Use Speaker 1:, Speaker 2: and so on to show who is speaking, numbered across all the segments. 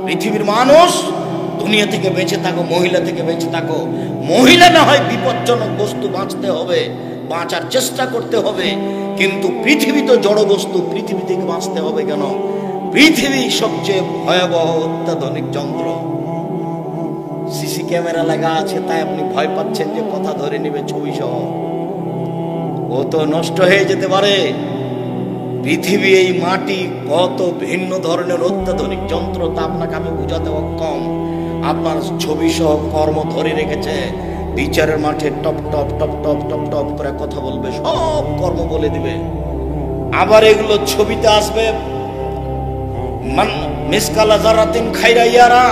Speaker 1: পৃথিবীর মানুষ দুনিয়া থেকে বেঁচে থাকো, মহিলা থেকে বেঁচে থাকো। মহিলা না হয় বিপজ্জনক বস্তু, বাঁচতে হবে, বাঁচার চেষ্টা করতে হবে, কিন্তু পৃথিবী তো জড় বস্তু, পৃথিবী থেকে বাঁচতে হবে কেন? পৃথিবী সবচেয়ে ভয়াবহ অত্যাধুনিক যন্ত্র। সিসি ক্যামেরা লাগা আছে, তাই আপনি ভয় পাচ্ছেন যে কথা ধরে নেবে ছবি সহ। ও তো নষ্ট হয়ে যেতে পারে। পৃথিবী, এই মাটি কত ভিন্ন ধরনের অত্যাধুনিক যন্ত্র, তা আপনাকে আমি বুঝাতে অক্ষম। আপনার ছবি সহ কর্ম ধরে রেখেছে। বিচারের মাঠে top top top top top top করে কথা বলবে, সব কর্ম বলে দিবে। আবার এগুলো ছবিতে আসবে, মিসকালা যারাতিন খাইরা ইয়ারা,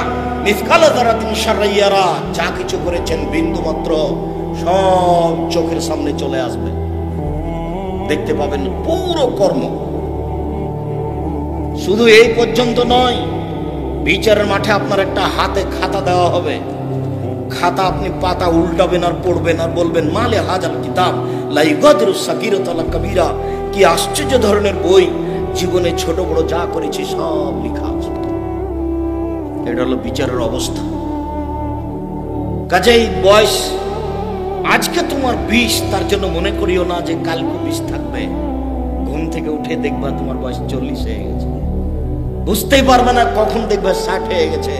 Speaker 1: মিসকালা যারাতিন শাররা ইয়ারা। যা কিছু করেছেন বিন্দু মাত্র সব চোখের সামনে চলে আসবে, দেখতে পাবেন পুরো কর্ম। শুধু এই পর্যন্ত নয়, বিচারের মাঠে আপনার একটা হাতে খাতা দেওয়া হবে। খাতা আপনি পাতা উল্টাবেন আর পড়বেন আর বলবেন মালে হাজাল কিতাব লা ইগাদিরু সাগীরাতান ওয়ালা কাবীরা। কি আশ্চর্য ধরনের বই, জীবনে ছোট বড় যা করেছি সব লেখা আছে। এটা হলো বিচারের অবস্থা। কাজেই বয়স আজকে তোমার 20, তার জন্য মনে করিও না যে কালকে 20 থাকবে। ঘুম থেকে উঠে দেখবা তোমার বয়স 40 হয়ে গেছে। বুঝতেই পারবে না কখন দেখবে 60 হয়ে গেছে,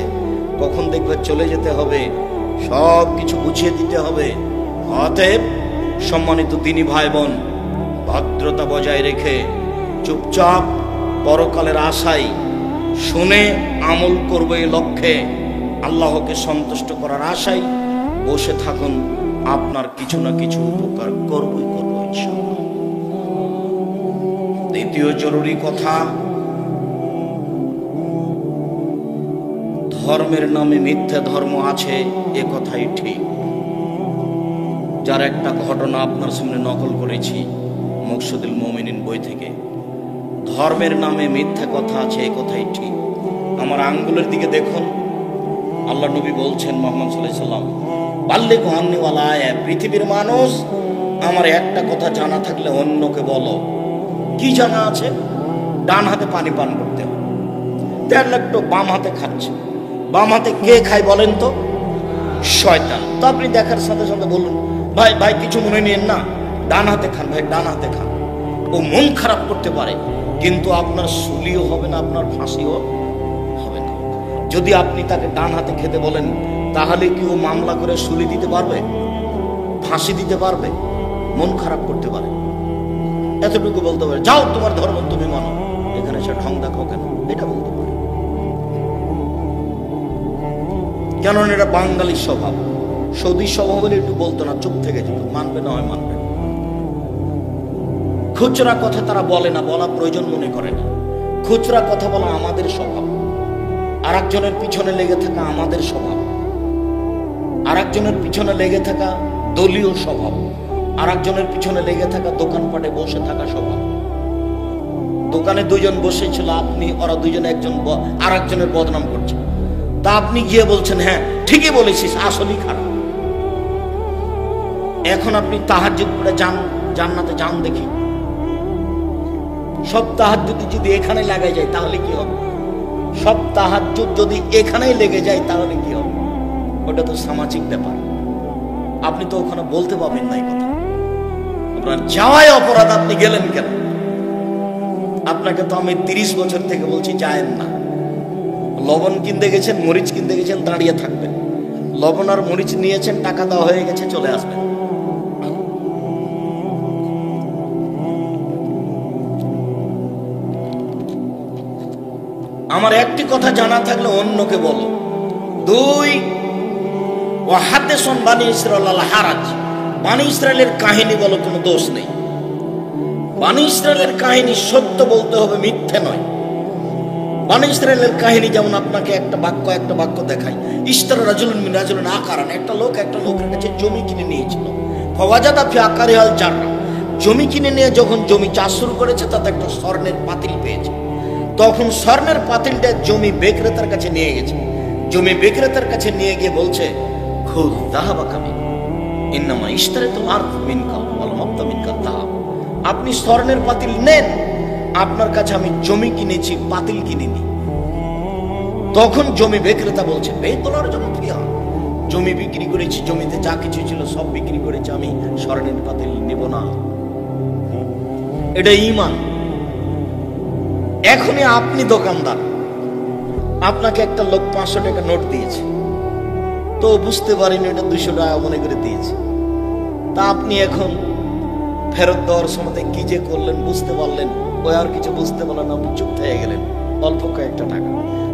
Speaker 1: কখন দেখবে চলে যেতে হবে। সব কিছু বুঝিয়ে দিতে হবে। অতএব সম্মানিত দিনী ভাই বোন, ভদ্রতা বজায় রেখে চুপচাপ পরকালের আশায় শুনে আমল করবে এই লক্ষ্যে, আল্লাহকে সন্তুষ্ট করার আশায় বসে থাকুন। আপনার কিছু না কিছু উপকার করবই করব ইনশাআল্লাহ। দ্বিতীয় জরুরি কথা, ধর্মের নামে মিথ্যা ধর্ম আছে, এ কথাই ঠিক। যার একটা ঘটনা আপনার সামনে নকল করেছি মুকশিদুল মুমিনিন বই থেকে। ধর্মের নামে মিথ্যা কথা আছে, এ কথাই ঠিক। আমার আঙ্গুলের দিকে দেখুন, আল্লাহ নবী বলছেন মুহাম্মদ সাল্লাল্লাহু আলাইহি ওয়াসাল্লাম, বাল্লিগু আন্নী ওয়ালা আয়া। পৃথিবীর মানুষ, আমার একটা কথা জানা থাকলে অন্যকে বলো। কি জানা আছে? ডান হাতে পানি পান করতে হবে। তেল একটু বাম হাতে খাচ্ছে। বাম হাতে কে খায় বলেন তো? শয়তান। তো আপনি দেখার সাথে সাথে বলুন, ভাই ভাই কিছু মনে নিয়েন না, ডান হাতে খান ভাই, ডান হাতে খান। ও মন খারাপ করতে পারে, কিন্তু আপনার সুলিও হবে না, আপনার ফাঁসিও হবে না। যদি আপনি তাকে ডান হাতে খেতে বলেন, তাহলে কি ও মামলা করে সুলি দিতে পারবে, ফাঁসি দিতে পারবে? মন খারাপ করতে পারে। এতটুকু বলতে পারে, যাও তোমার ধর্ম তুমি মানো, এখানে সে ঠং দেখাও কেন, এটা বলতে পারে। কেননা এটা বাঙালির স্বভাব। সৌদি স্বভাব হলে একটু বলতো না, চুপ থেকে যেত, মানবে না হয় মানবে। খুচরা কথা তারা বলে না, বলা প্রয়োজন মনে করে না। খুচরা কথা বলা আমাদের স্বভাব। আর একজনের পিছনে লেগে থাকা আমাদের স্বভাব। আর একজনের পিছনে লেগে থাকা দলীয় স্বভাব। আর একজনের পিছনে লেগে থাকা দোকানপাটে বসে থাকা স্বভাব। দোকানে দুজন বসেছিল, আপনি ওরা দুজন একজন আর একজনের বদনাম করছে, তা আপনি গিয়ে বলছেন হ্যাঁ ঠিকই বলেছিস, আসলেই খারাপ। এখন আপনি তাহাজ্জুদ পড়ে যান, জান্নাতে যান দেখি। সব তাহাজ্জুদ যদি এখানে লাগাই যায় তাহলে কি হবে? সব তাহাজ্জুদ যদি এখানেই লেগে যায় তাহলে কি হবে? ওটা তো সামাজিক ব্যাপার। আপনি তো ওখানে বলতে পারবেন না এই কথা। আপনার যাওয়াই অপরাধ, আপনি গেলেন কেন? আপনাকে তো আমি 30 বছর থেকে বলছি যায়েন না। লবণ কিনতে গেছেন, মরিচ কিনতে গেছেন, দাঁড়িয়ে থাকবেন। লবণ আর মরিচ নিয়েছেন, টাকা দেওয়া হয়ে গেছে, চলে আসবেন। আমার একটি কথা জানা থাকলে অন্যকে বলো। 2, ওয়াহাদিসুন বানি ইসরাঈল আল হারাজ। বানি ইসরাইলের কাহিনী বলো, কোনো দোষ নেই। বানি ইসরাইলের কাহিনী সত্য বলতে হবে, মিথ্যে নয়। বানি ইসরাইলের কাহিনী যেমন আপনাকে একটা বাক্য দেখাই। ইশতারা রাজুলুন মিন রাজুলিন আকারান। একটা লোকের কাছে জমি কিনে নিয়েছিল। ফাওয়াজাদা ফি আকারিহাল জাররা। জমি কিনে নিয়ে যখন জমি চাষ শুরু করেছে, তাতে একটা স্বর্ণের পাতিল পেয়েছে। তখন স্বর্ণের পাতিলটা জমি বিক্রেতার কাছে নিয়ে গেছে। জমি বিক্রেতার কাছে নিয়ে গিয়ে বলছে, খুদ যাহাবা কামি ইন্নামা ইশতারাতুল আরদ মিনকা ওয়াল মাবতা মিনকা যাহাব। আপনি স্বর্ণের পাতিল নেন, আপনার কাছে আমি জমি কিনেছি, পাতিল কিনিনি। তখন জমি বিক্রেতা বলছে বে তোলার জন্য ফিয়া জমি বিক্রি করেছি, জমিতে যা কিছু ছিল সব বিক্রি করেছি, আমি স্বর্ণের পাতিল নেব না। এটা ঈমান। এখনই আপনি দোকানদার, আপনাকে একটা লোক 500 টাকা নোট দিয়েছে, তো বুঝতে পারেনি এটা 200 টাকা মনে করে দিয়েছে, তা আপনি এখন ফেরত দেওয়ার সময় কি যে করলেন বুঝতে পারলেন, ওই আর কিছু বুঝতে পারলেন, আপনি চুপ থেকে গেলেন অল্প কয়েকটা টাকা।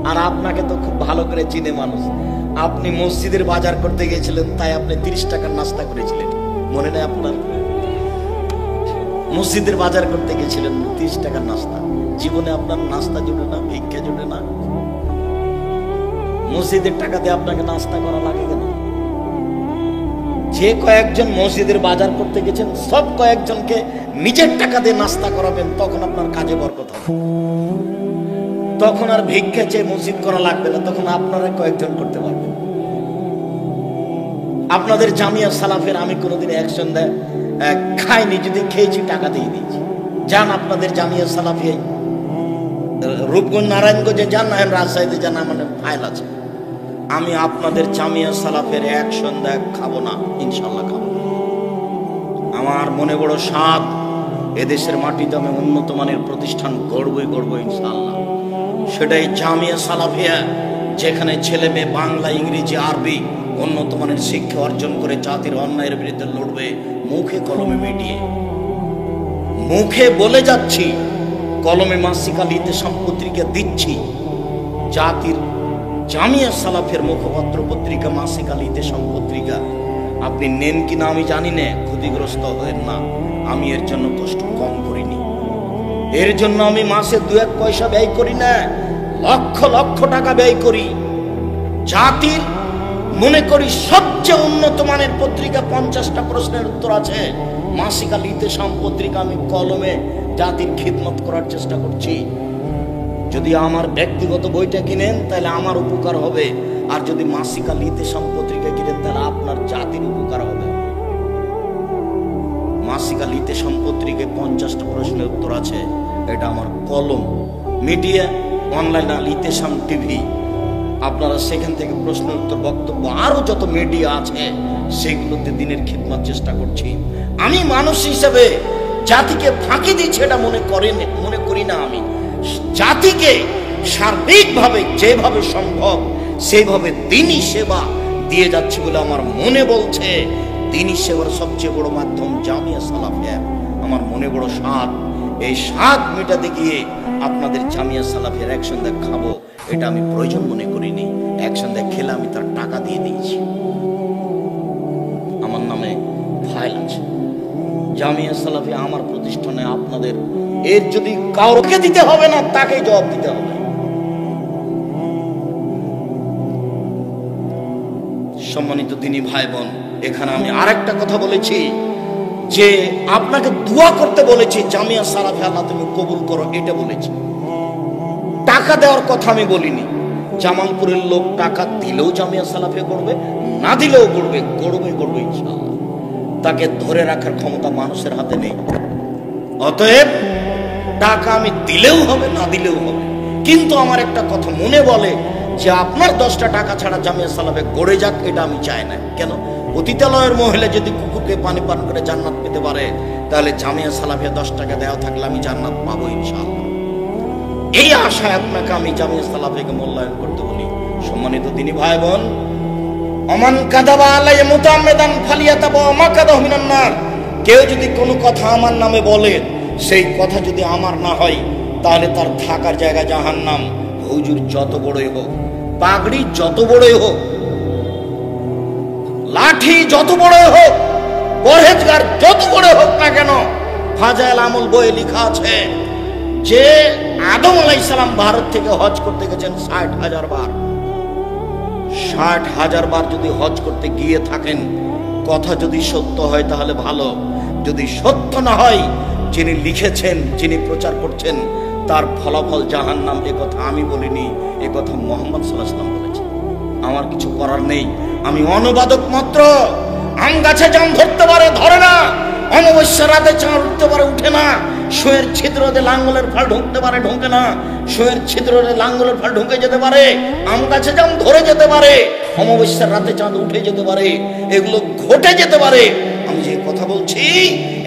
Speaker 1: আর আপনাকে তো খুব ভালো করে চিনে মানুষ, আপনি মসজিদের বাজার করতে গিয়েছিলেন, তাই আপনি 30 টাকার নাস্তা করেছিলেন, মনে নেই আপনার? মসজিদের বাজার করতে গেছিলেন, 30 টাকার নাস্তা। জীবনে আপনার নাস্তা জুটে না, ভিক্ষা জুটে না, মসজিদের টাকা দিয়ে আপনাকে নাস্তা করা লাগে কেন? যে কয়েকজন মসজিদের বাজার করতে গেছেন সব কয়েকজনকে নিজের টাকা দিয়ে নাস্তা করাবেন, তখন আপনার কাজে বরকত হবে। তখন আর ভিক্ষা চেয়ে মসজিদ করা লাগবে না, তখন আপনারা কয়েকজন করতে পারবেন। আপনাদের জামিয়া সালাফের আমি কোনোদিন অ্যাকশন দেয় খাইনি, যদি খেয়েছি টাকা দিয়ে দিয়েছি। যান আপনাদের জামিয়া সালাফি রূপগঞ্জ নারায়ণগঞ্জে যান, না রাজশাহীতে যান, আমার ফাইল আছে। আমি আপনাদের জামিয়া সালাফের অ্যাকশন দেয় খাবো না, ইনশাল্লাহ খাবো। আমার মনে বড় সাধ, এদেশের মাটিতে আমি উন্নত মানের প্রতিষ্ঠান গড়বই ইনশাল্লাহ। সেটাই জামিয়া সালাফিয়া, যেখানে ছেলে মেয়ে বাংলা, ইংরেজি, আরবি উন্নত মানের শিক্ষা অর্জন করে জাতির অন্যায়ের বিরুদ্ধে লড়বে, মুখে কলমে মিডিয়ে। মুখে বলে যাচ্ছি, কলমে মাসিক আল ইতিসাম পত্রিকা দিচ্ছি। জাতির জামিয়া সালাফের মুখপত্র পত্রিকা মাসিক আল ইতিসাম পত্রিকা আপনি নেন কিনা আমি জানি না, ক্ষতিগ্রস্ত হবেন না। আমি এর জন্য কষ্ট কম করিনি, এর জন্য আমি মাসে 2-1 পয়সা ব্যয় করি না, লক্ষ লক্ষ টাকা ব্যয় করি। জাতির মনে করি সবচেয়ে উন্নত মানের পত্রিকা, 50টা প্রশ্নের উত্তর আছে মাসিক আল ইতিসাম পত্রিকা। আমি কলমে জাতির খিদমত করার চেষ্টা করছি। যদি আমার ব্যক্তিগত বইটা কিনেন তাহলে আমার উপকার হবে, আর যদি মাসিক আল ইতিসাম পত্রিকা কিনেন তাহলে আপনার জাতির উপকার হবে। মাসিক আল ইতিসাম পত্রিকায় 50টা প্রশ্নের উত্তর আছে, এটা আমার কলম। মিডিয়া অনলাইন আল ইতিসাম টিভি, আপনারা সেখান থেকে প্রশ্ন উত্তর, বক্তব্য, আরো যত মিডিয়া আছে সেগুলোতে দিনের খিদমত চেষ্টা করছি। আমি মানুষ হিসেবে জাতিকে ফাঁকি দিচ্ছি এটা মনে করি না। আমি জাতিকে সার্বিকভাবে যেভাবে সম্ভব সেইভাবে দিনী সেবা দিয়ে যাচ্ছি বলে আমার মনে বলছে। দিনী সেবার সবচেয়ে বড় মাধ্যম জামিয়া সালাফিয়া। আমার মনে বড় স্বাদ, এই স্বাদ মেটাতে গিয়ে আপনাদের জামিয়া সালাফিয়ার অ্যাকশন দেখ খাবো, এটা আমি প্রয়োজন মনে করিনি। অ্যাকশন দেখ খেলে আমি তার টাকা দিয়ে দিয়েছি, আমার নামে ফাইল আছে। জামিয়া সালাফিয়া আমার প্রতিষ্ঠানে আপনাদের, এর যদি কাউকে দিতে হবে না তাকেই জবাব দিতে হবে। সম্মানিত দিনী ভাই বোন, এখানে আমি আরেকটা কথা বলেছি যে আপনাকে দোয়া করতে বলেছি, জামিয়া সালাফিয়া আল্লাহ তুমি কবুল করো, এটা বলেছি। টাকা দেওয়ার কথা আমি বলিনি। জামালপুরের লোক টাকা দিলেও জামিয়া সালাফিয়া করবে, না দিলেও করবে ইনশাআল্লাহ। তাকে ধরে রাখার ক্ষমতা মানুষের হাতে নেই। অতএব টাকা আমি দিলেও হবে, না দিলেও হবে। কিন্তু আমার একটা কথা মনে বলে যে আপনার 10টা টাকা ছাড়া জামিয়া সালাফিয়া গড়ে যাক, এটা আমি চাই না। কেন? পতিতালয়ের মহিলা যদি কুকুরকে পানি পান করে জান্নাত পেতে পারে, তাহলে জামিয়া সালাফিয়া 10 টাকা দেওয়া থাকলে আমি জান্নাত পাবো ইনশাআল্লাহ। এই আশায় আপনাকে আমি জামিয়া সালাফিয়াকে মূল্যায়ন করতে বলি। সম্মানিত দিনী ভাই বোন, অমান কাযাবা আলাইয়া মুতাআম্মিদান ফালিয়াতাবাওয়া মাকাদাহু মিনান নার। কেউ যদি কোনো কথা আমার নামে বলে, সেই কথা যদি আমার না হয়, তাহলে তার থাকার জায়গা জাহান্নাম। হুজুর যত বড়ই হোক, পাগড়ি যত বড়ই হোক, লাঠি যত বড়ই হোক, পরহেজগার যত বড় হোক না কেন, ফাজাইল আমল বইয়ে লেখা আছে যে আদম আলাইহিস সালাম ভারত থেকে হজ করতে গেছেন 60,000 বার। 60,000 বার যদি হজ করতে গিয়ে থাকেন, কথা যদি সত্য হয় তাহলে ভালো, যদি সত্য না হয়, যিনি লিখেছেন, যিনি প্রচার করছেন, তার ফলাফল জাহান্নাম। এ কথা আমি বলিনি, এ কথা মুহাম্মদ সাল্লাল্লাহু আলাইহি ওয়াসাল্লাম বলেছেন। আমার কিছু করার নেই, আমি অনুবাদক মাত্র। আম গাছে জাম ধরতে পারে, ধরে না। অমাবস্যা রাতে চাঁদ উঠতে পারে, উঠে না। শোয়ের ছিদ্রতে লাঙ্গলের ফাল ঢুকতে পারে, ঢোকে না। শোয়ের ছিদ্রতে লাঙ্গলের ফাল ঢুকে যেতে পারে, আম গাছে জাম ধরে যেতে পারে, অমাবস্যার রাতে চাঁদ উঠে যেতে পারে, এগুলো ঘটে যেতে পারে। আমি যে কথা বলছি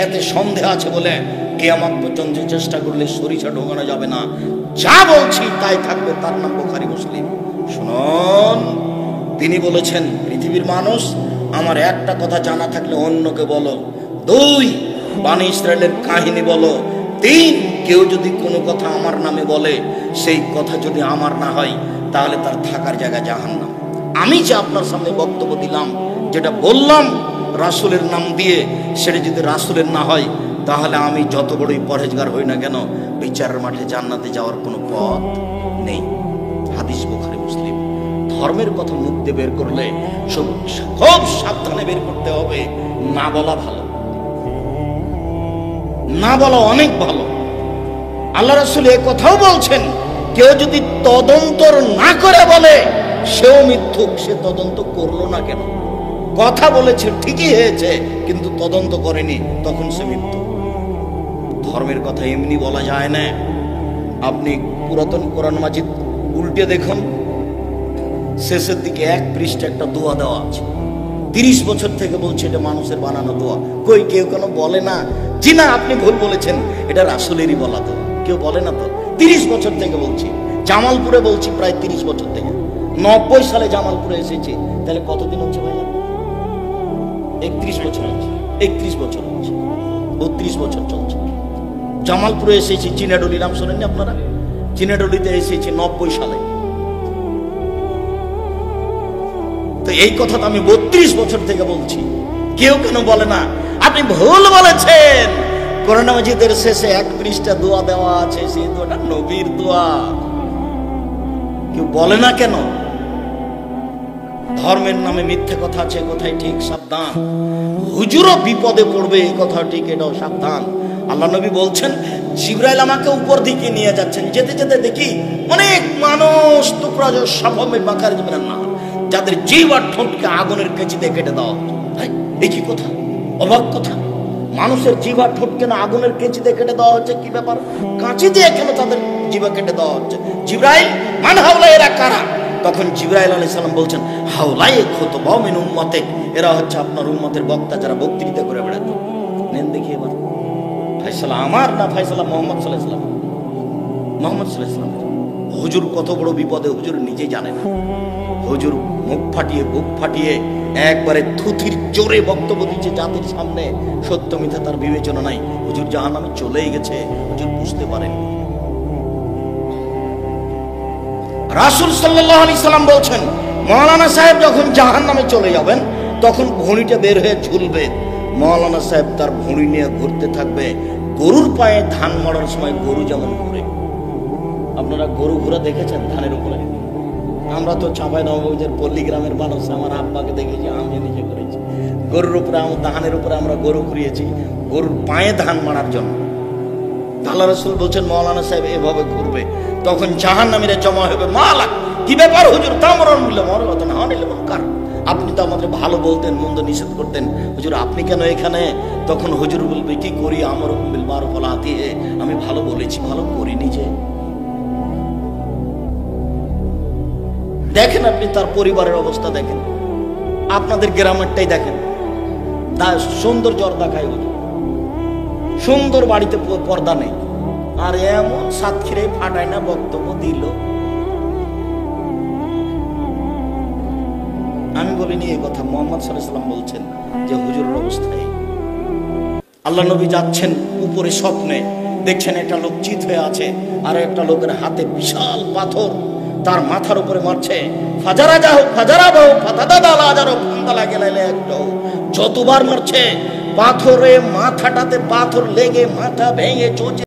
Speaker 1: এতে সন্দেহ আছে বলে কিয়ামত পর্যন্ত চেষ্টা করলে সরিষা ঢোকানো যাবে না। যা বলছি তাই থাকবে, তার নাম বুখারী মুসলিম। শুনুন, তিনি বলেছেন, পৃথিবীর মানুষ, আমার একটা কথা জানা থাকলে অন্যকে বলো। 2, বনী ইসরায়েলের কাহিনী বলো। 3, কেউ যদি কোনো কথা আমার নামে বলে, সেই কথা যদি আমার না হয়, তাহলে তার থাকার জায়গা জাহান্নাম। আমি যে আপনার সামনে বক্তব্য দিলাম, যেটা বললাম রাসূলের নাম দিয়ে, সেটা যদি রাসূলের না হয়, তাহলে আমি যত বড়ই পরহেজগার হই না কেন, বিচারের মাঠে জান্নাতে যাওয়ার কোনো পথ নেই। হাদিস বুখারী মুসলিম। ধর্মের কথা মুখ দিয়ে বের করলে খুব সাবধানে বের করতে হবে। না বলা ভালো, না বলা অনেক ভালো। আল্লাহ রাসূল এই কথাও বলছেন, কেউ যদি তদন্ত না করে বলে, সেও মিথ্যুক। সে তদন্ত করলো না কেন? কথা বলেছে ঠিকই হয়েছে, কিন্তু তদন্ত করেনি, তখন সে মিথ্যুক। ধর্মের কথা এমনি বলা যায় না। আপনি পুরাতন কোরআন মাজিদ উল্টে দেখুন, শেষের দিকে 1 পৃষ্ঠা একটা দোয়া দেওয়া আছে। 30 বছর থেকে বলছে এটা মানুষের বানানো দোয়া। কই কেউ কেন বলে না জি না আপনি ভুল বলেছেন, এটা রাসূলেরই বলা দোয়া? কেউ বলে না তো। 30 বছর থেকে বলছি, জামালপুরে বলছি প্রায় 30 বছর থেকে। 90 সালে জামালপুরে এসেছি, তাহলে কতদিন হচ্ছে ভাইয়া? 31 বছর হচ্ছে, 31 বছর হচ্ছে, 32 বছর চলছে। জামালপুরে এসেছি, চিনাডলি নাম শোনেননি আপনারা? চিনাডলিতে এসেছি 90 সালে। তো এই কথা তো আমি 32 বছর থেকে বলছি। কেউ কেন বলে না আপনি ভুল বলেছেন? কোরআন মাজিদের শেষে 1 পৃষ্ঠা দোয়া দেওয়া আছে, সেই দোয়াটা নবীর দোয়া। কেউ বলে না কেন? ধর্মের নামে মিথ্যে কথা আছে, কোথায় ঠিক, সাবধান। হুজুরও বিপদে পড়বে, এই কথা ঠিক, এটাও সাবধান। আল্লাহ নবী বলছেন, জিবরাইল আমাকে উপর দিকে নিয়ে যাচ্ছেন, যেতে যেতে দেখি অনেক মানুষ টুকরা সাফামে বাঁকার যাবেন না, যাদের জিভ আর ঠোঁটকে আগুনের কেঁচি দিয়ে কেটে দেওয়া হচ্ছে। ভাই এই কি কথা, অবাক কথা! মানুষের জিভ আর ঠোঁটকে না আগুনের কেঁচি দিয়ে কেটে দেওয়া হচ্ছে, কি ব্যাপার? কাঁচি দিয়ে কেন তাদের জিভা কেটে দেওয়া হচ্ছে? জিবরাইল, মান হাওলা, এরা কারা? তখন জিবরাইল আলাইহিস সালাম বলছেন, হাওলাই খুতবা মিন উম্মতিক, এরা হচ্ছে আপনার উম্মতের বক্তা, যারা বক্তৃতা করে বেড়াতো। নেন দেখি এবার ফয়সালা আমার না ফয়সালা মুহাম্মদ সাল্লাল্লাহু আলাইহি ওয়াসাল্লাম, মুহাম্মদ সাল্লাল্লাহু আলাইহি ওয়াসাল্লাম। হুজুর কত বড় বিপদে, হুজুর নিজেই জানেন। হুজুর মুখ ফাটিয়ে বুক ফাটিয়ে একবারে থুথির জোরে বক্তব্য দিচ্ছে জাতির সামনে, সত্য মিথ্যা তার বিবেচনা নাই। হুজুর জাহান্নামে চলেই গেছে, হুজুর বুঝতে পারেন। রাসূল সাল্লাল্লাহু আলাইহি সাল্লাম বলছেন, মাওলানা সাহেব যখন জাহান্নামে চলে যাবেন, তখন ভুঁড়িটা বের হয়ে ঝুলবে। মাওলানা সাহেব তার ভুঁড়ি নিয়ে ঘুরতে থাকবে, গরুর পায়ে ধান মারার সময় গরু যেমন ঘুরে। আপনারা গরু ঘোরা দেখেছেন ধানের উপরে? আমরা তো চাঁপাইনবাবগঞ্জের পল্লী গ্রামের মানুষ, আমার আব্বাকে দেখেছি, আমি নিজে করেছি। গরুর উপরে, ধানের উপরে আমরা গরু ঘুরিয়েছি, গরুর পায়ে ধান মারার জন্য। আল্লাহ রাসূল বলছেন, মাওলানা সাহেব এভাবে ঘুরবে, তখন জাহান্নামীরা জমা হবে। মালাক, কি ব্যাপার হুজুর? তামরন বললে মর কথা না নিলে কার? আপনি তো আমাদের ভালো বলতেন, মন্দ নিষেধ করতেন, হুজুর আপনি কেন এখানে? তখন হুজুর বলবে, কি করি, আমার বিল মারুফ ওয়া আতি, আমি ভালো বলেছি, ভালো করিনি যে। দেখেন আপনি তার পরিবারের অবস্থা দেখেন, আপনাদের গ্রামেরটাই দেখেন। সুন্দর জর্দা খায় হুজুর, সুন্দর বাড়িতে পর্দা নেই, আর এমন সাতক্ষীরে ফাটায় না বক্তব্য দিল। আমি বলিনি এই কথা, মুহাম্মদ সাল্লাল্লাহু আলাইহি ওয়াসাল্লাম বলছেন যে হুজুরের অবস্থায়। আল্লাহ নবী যাচ্ছেন উপরে, স্বপ্নে দেখছেন একটা লোক চিত হয়ে আছে, আর একটা লোকের হাতে বিশাল পাথর, তার মাথার উপরে মারছে। ফাজারা যাও, ফাজারা বাও, ফাতাদা লাজারো, ফান্দালা গেলাইলে একটাও, যতবার মারছে পাথরে মাথাটাতে পাথর লেগে মাথা ভেঙে চোচে